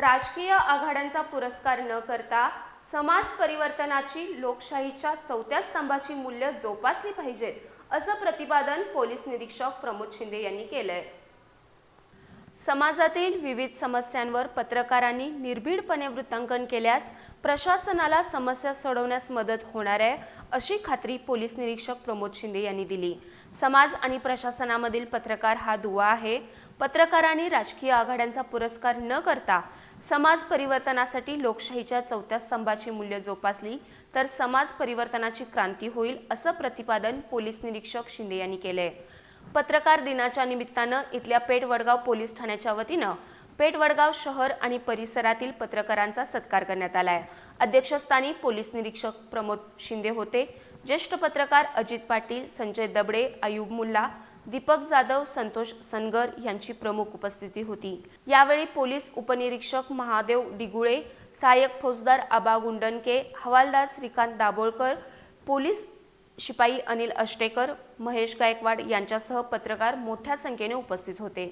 राजकीय आघाड्यांचा पुरस्कार न करता समाज परिवर्तनाची लोकशाहीच्या चौथ्या स्तंभाची मूल्य जोपासली पाहिजेत, असं प्रतिपादन पोलीस निरीक्षक प्रमोद शिंदे यांनी केलंय। समाजातील विविध समस्यांवर पत्रकारांनी निर्भीडपणे वृत्तांकन केल्यास प्रशासनाला समस्या सोडवण्यास मदत होणार आहे, अशी खात्री पोलीस निरीक्षक प्रमोद शिंदे यांनी दिली। समाज आणि प्रशासनामधील पत्रकार हा दुवा आहे। पत्रकारांनी राजकीय आघाड्यांचा पुरस्कार न करता समाज परिवर्तनासाठी लोकशाहीच्या चौथ्या स्तंभाची मूल्य जोपासली तर समाज परिवर्तनाची क्रांती होईल, असं प्रतिपादन पोलीस निरीक्षक शिंदे यांनी केले। पत्रकार दिनाच्या निमित्तानं इथल्या पेठ वडगाव पोलीस ठाण्याच्या वतीनं पेठ वडगाव शहर आणि परिसरातील पत्रकारांचा सत्कार करण्यात आलाय। अध्यक्षस्थानी पोलीस निरीक्षक प्रमोद शिंदे होते। ज्येष्ठ पत्रकार अजित पाटील, संजय दबडे, अयूब मुल्ला, दीपक जाधव, संतोष सनगर यांची प्रमुख उपस्थिती होती। यावेळी पोलीस उपनिरीक्षक महादेव डिगुळे, सहाय्यक फौजदार आबा गुंडनके, हवालदार श्रीकांत दाभोळकर, पोलीस शिपाई अनिल अष्टेकर, महेश गायकवाड यांच्यासह पत्रकार मोठ्या संख्येने उपस्थित होते।